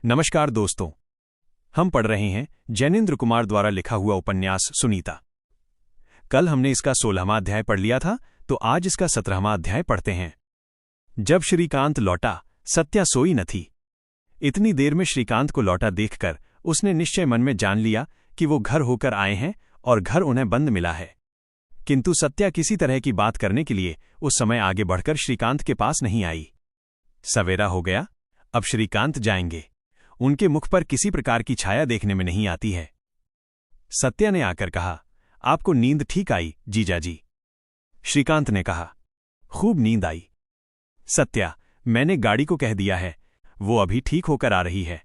नमस्कार दोस्तों, हम पढ़ रहे हैं जैनेन्द्र कुमार द्वारा लिखा हुआ उपन्यास सुनीता। कल हमने इसका 16वां अध्याय पढ़ लिया था, तो आज इसका 17वां अध्याय पढ़ते हैं। जब श्रीकांत लौटा, सत्या सोई न थी। इतनी देर में श्रीकांत को लौटा देखकर उसने निश्चय मन में जान लिया कि वो घर होकर आए हैं और घर उन्हें बंद मिला है। किंतु सत्या किसी तरह की बात करने के लिए उस समय आगे बढ़कर श्रीकांत के पास नहीं आई। सवेरा हो गया, अब श्रीकांत जाएंगे। उनके मुख पर किसी प्रकार की छाया देखने में नहीं आती है। सत्या ने आकर कहा, आपको नींद ठीक आई जीजाजी? श्रीकांत ने कहा, खूब नींद आई। सत्या, मैंने गाड़ी को कह दिया है, वो अभी ठीक होकर आ रही है।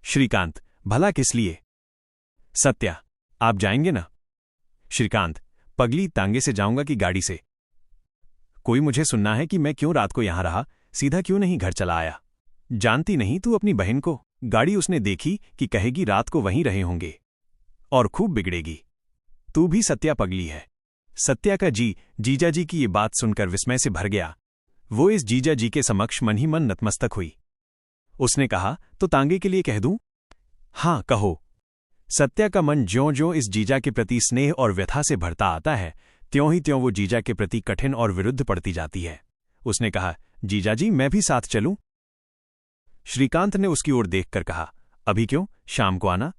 श्रीकांत, भला किस लिए? सत्या, आप जाएंगे ना? श्रीकांत, पगली तांगे से जाऊंगा कि गाड़ी से? कोई मुझे सुनना है कि मैं क्यों रात को यहां रहा, सीधा क्यों नहीं घर चला आया? जानती नहीं तू अपनी बहन को? गाड़ी उसने देखी कि कहेगी रात को वहीं रहे होंगे और खूब बिगड़ेगी। तू भी सत्या पगली है। सत्या का जीजाजी की ये बात सुनकर विस्मय से भर गया। वो इस जीजाजी के समक्ष मन ही मन नतमस्तक हुई। उसने कहा, तो तांगे के लिए कह दूं? हाँ, कहो। सत्या का मन ज्यों-ज्यों इस जीजा के प्रति स्नेह और व्यथा से भरता आता है, त्यों ही त्यों वो जीजा के प्रति कठिन और विरुद्ध पड़ती जाती है। उसने कहा, जीजाजी मैं भी साथ चलूं? श्रीकांत ने उसकी ओर देखकर कहा, अभी क्यों, शाम को आना।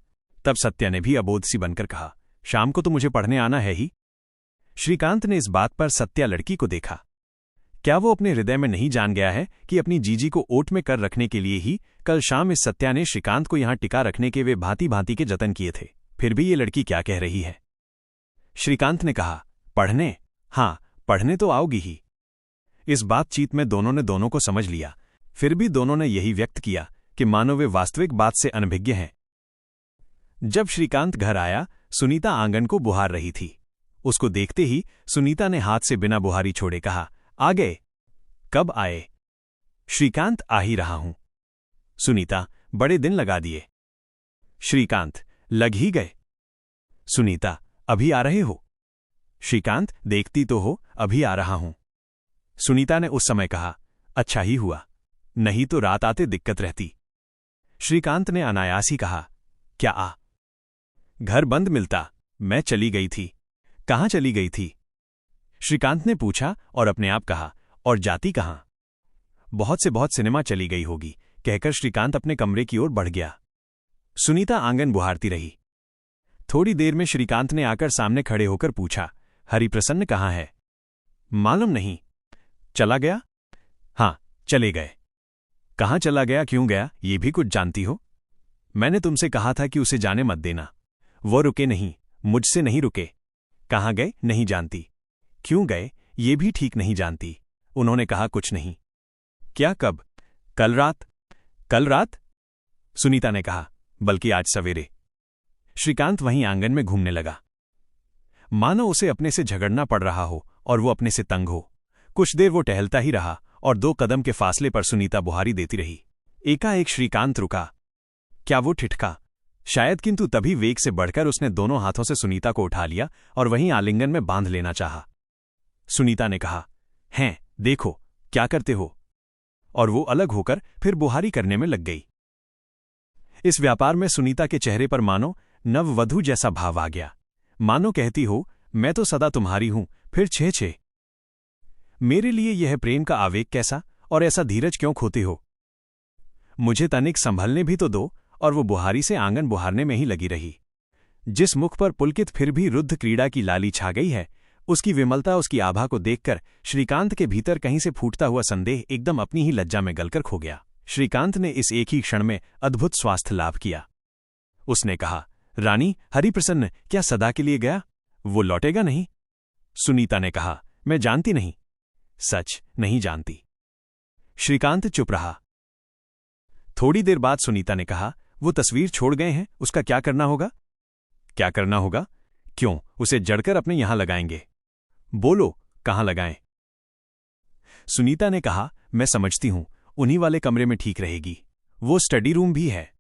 तब सत्या ने भी अबोध सी बनकर कहा, शाम को तो मुझे पढ़ने आना है ही। श्रीकांत ने इस बात पर सत्या लड़की को देखा। क्या वो अपने हृदय में नहीं जान गया है कि अपनी जीजी को ओट में कर रखने के लिए ही कल शाम इस सत्या ने श्रीकांत को यहां टिका रखने के वे भांति भांति के जतन किए थे? फिर भी ये लड़की क्या कह रही है? श्रीकांत ने कहा, पढ़ने? हाँ, पढ़ने तो आओगी ही। इस बातचीत में दोनों ने दोनों को समझ लिया। फिर भी दोनों ने यही व्यक्त किया कि मानो वे वास्तविक बात से अनभिज्ञ हैं। जब श्रीकांत घर आया, सुनीता आंगन को बुहार रही थी। उसको देखते ही सुनीता ने हाथ से बिना बुहारी छोड़े कहा, आ गए? कब आए? श्रीकांत, आ ही रहा हूं। सुनीता, बड़े दिन लगा दिए। श्रीकांत, लग ही गए। सुनीता, अभी आ रहे हो? श्रीकांत, देखती तो हो, अभी आ रहा हूं। सुनीता ने उस समय कहा, अच्छा ही हुआ, नहीं तो रात आते दिक्कत रहती। श्रीकांत ने अनायास ही कहा, क्या आ? घर बंद मिलता, मैं चली गई थी। कहाँ चली गई थी? श्रीकांत ने पूछा और अपने आप कहा, और जाती कहां? बहुत से बहुत सिनेमा चली गई होगी, कहकर श्रीकांत अपने कमरे की ओर बढ़ गया। सुनीता आंगन बुहारती रही। थोड़ी देर में श्रीकांत ने आकर सामने खड़े होकर पूछा, हरिप्रसन्न कहाँ है? मालूम नहीं। चला गया? हाँ, चले गए। कहाँ चला गया, क्यों गया, ये भी कुछ जानती हो? मैंने तुमसे कहा था कि उसे जाने मत देना। वो रुके नहीं, मुझसे नहीं रुके। कहाँ गए, नहीं जानती। क्यों गए, ये भी ठीक नहीं जानती। उन्होंने कहा कुछ नहीं। क्या, कब? कल रात। कल रात? सुनीता ने कहा, बल्कि आज सवेरे। श्रीकांत वहीं आंगन में घूमने लगा, मानो उसे अपने से झगड़ना पड़ रहा हो और वो अपने से तंग हो। कुछ देर वो टहलता ही रहा और 2 कदम के फासले पर सुनीता बुहारी देती रही। एकाएक श्रीकांत रुका। क्या वो ठिठका? शायद, किंतु तभी वेग से बढ़कर उसने दोनों हाथों से सुनीता को उठा लिया और वहीं आलिंगन में बांध लेना चाहा। सुनीता ने कहा, हैं, देखो क्या करते हो? और वो अलग होकर फिर बुहारी करने में लग गई। इस व्यापार में सुनीता के चेहरे पर मानो नववधू जैसा भाव आ गया। मानो कहती हो, मैं तो सदा तुम्हारी हूं, फिर छे मेरे लिए यह प्रेम का आवेग कैसा, और ऐसा धीरज क्यों खोते हो? मुझे तनिक संभलने भी तो दो। और वो बुहारी से आंगन बुहारने में ही लगी रही। जिस मुख पर पुलकित फिर भी रुद्ध क्रीड़ा की लाली छा गई है, उसकी विमलता, उसकी आभा को देखकर श्रीकांत के भीतर कहीं से फूटता हुआ संदेह एकदम अपनी ही लज्जा में गलकर खो गया। श्रीकांत ने इस एक ही क्षण में अद्भुत स्वास्थ्य लाभ किया। उसने कहा, रानी, हरिप्रसन्न क्या सदा के लिए गया? वो लौटेगा नहीं? सुनीता ने कहा, मैं जानती नहीं। सच नहीं जानती। श्रीकांत चुप रहा। थोड़ी देर बाद सुनीता ने कहा, वो तस्वीर छोड़ गए हैं, उसका क्या करना होगा? क्या करना होगा? क्यों, उसे जड़कर अपने यहां लगाएंगे। बोलो, कहां लगाएं? सुनीता ने कहा, मैं समझती हूं, उन्हीं वाले कमरे में ठीक रहेगी। वो स्टडी रूम भी है।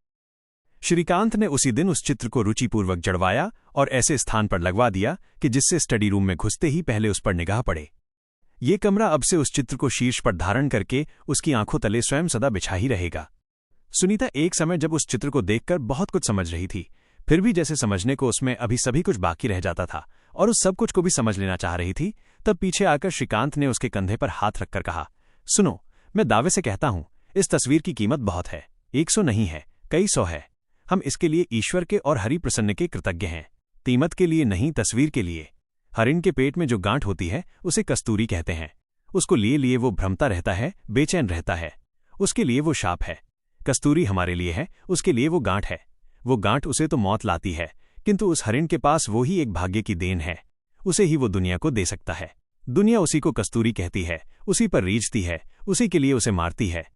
श्रीकांत ने उसी दिन उस चित्र को रुचिपूर्वक जड़वाया और ऐसे स्थान पर लगवा दिया कि जिससे स्टडी रूम में घुसते ही पहले उस पर निगाह पड़े। ये कमरा अब से उस चित्र को शीर्ष पर धारण करके उसकी आंखों तले स्वयं सदा बिछा ही रहेगा। सुनीता एक समय जब उस चित्र को देखकर बहुत कुछ समझ रही थी, फिर भी जैसे समझने को उसमें अभी सभी कुछ बाकी रह जाता था और उस सब कुछ को भी समझ लेना चाह रही थी, तब पीछे आकर श्रीकांत ने उसके कंधे पर हाथ रखकर कहा, सुनो, मैं दावे से कहता हूं, इस तस्वीर की कीमत बहुत है। 100 नहीं है, कई 100 है। हम इसके लिए ईश्वर के और हरिप्रसन्न के कृतज्ञ हैं। कीमत के लिए नहीं, तस्वीर के लिए। हरिण के पेट में जो गांठ होती है उसे कस्तूरी कहते हैं। उसको लिए वो भ्रमता रहता है, बेचैन रहता है। उसके लिए वो शाप है। कस्तूरी हमारे लिए है, उसके लिए वो गांठ है। वो गांठ उसे तो मौत लाती है, किंतु उस हरिण के पास वो ही एक भाग्य की देन है। उसे ही वो दुनिया को दे सकता है। दुनिया उसी को कस्तूरी कहती है, उसी पर रीझती है, उसी के लिए उसे मारती है।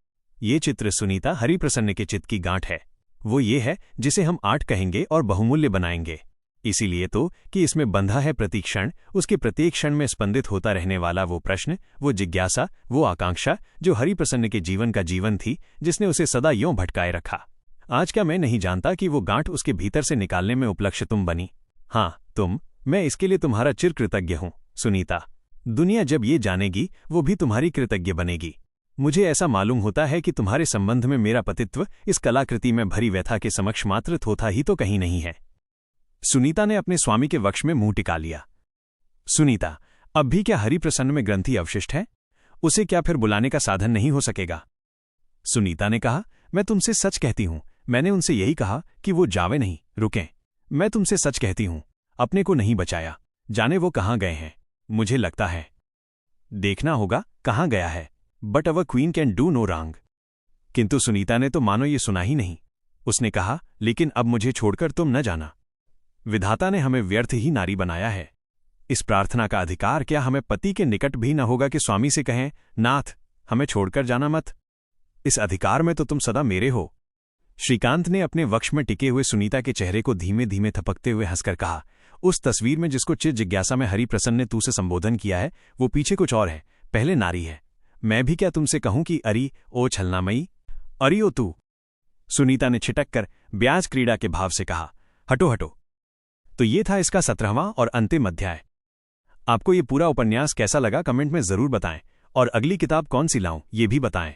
ये चित्र सुनीता हरिप्रसन्न के चित्त की गांठ है। वो ये है जिसे हम आर्ट कहेंगे और बहुमूल्य बनाएंगे। इसीलिए तो कि इसमें बंधा है प्रतिक्षण, उसके प्रत्येक क्षण में स्पंदित होता रहने वाला वो प्रश्न, वो जिज्ञासा, वो आकांक्षा जो हरिप्रसन्न के जीवन का जीवन थी, जिसने उसे सदा यों भटकाए रखा। आज क्या मैं नहीं जानता कि वो गांठ उसके भीतर से निकालने में उपलक्ष्य तुम बनी। हाँ, तुम। मैं इसके लिए तुम्हारा चिर कृतज्ञ हूं, सुनीता। दुनिया जब ये जानेगी, वो भी तुम्हारी कृतज्ञ बनेगी। मुझे ऐसा मालूम होता है कि तुम्हारे संबंध में मेरा पतित्व इस कलाकृति में भरी व्यथा के समक्ष मात्र थोथा ही तो कहीं नहीं है। सुनीता ने अपने स्वामी के वक्ष में मुंह टिका लिया। सुनीता, अब भी क्या हरिप्रसन्न में ग्रंथि अवशिष्ट है? उसे क्या फिर बुलाने का साधन नहीं हो सकेगा? सुनीता ने कहा, मैं तुमसे सच कहती हूं, मैंने उनसे यही कहा कि वो जावे नहीं, रुकें। मैं तुमसे सच कहती हूं, अपने को नहीं बचाया। जाने वो कहां गए हैं। मुझे लगता है देखना होगा कहां गया है। But our queen can do no wrong. किंतु सुनीता ने तो मानो ये सुना ही नहीं। उसने कहा, लेकिन अब मुझे छोड़कर तुम न जाना। विधाता ने हमें व्यर्थ ही नारी बनाया है। इस प्रार्थना का अधिकार क्या हमें पति के निकट भी न होगा कि स्वामी से कहें, नाथ, हमें छोड़कर जाना मत। इस अधिकार में तो तुम सदा मेरे हो। श्रीकांत ने अपने वक्ष में टिके हुए सुनीता के चेहरे को धीमे धीमे थपकते हुए हंसकर कहा, उस तस्वीर में जिसको चिर जिज्ञासा में हरिप्रसन्न ने तू से संबोधन किया है, वो पीछे कुछ और है, पहले नारी है। मैं भी क्या तुमसे कहूं कि अरी ओ छलनामयी, अरी ओ तू। सुनीता ने छिटक कर ब्याज क्रीड़ा के भाव से कहा, हटो हटो। तो ये था इसका 17वां और अंतिम अध्याय। आपको ये पूरा उपन्यास कैसा लगा कमेंट में जरूर बताएं, और अगली किताब कौन सी लाऊं ये भी बताएं।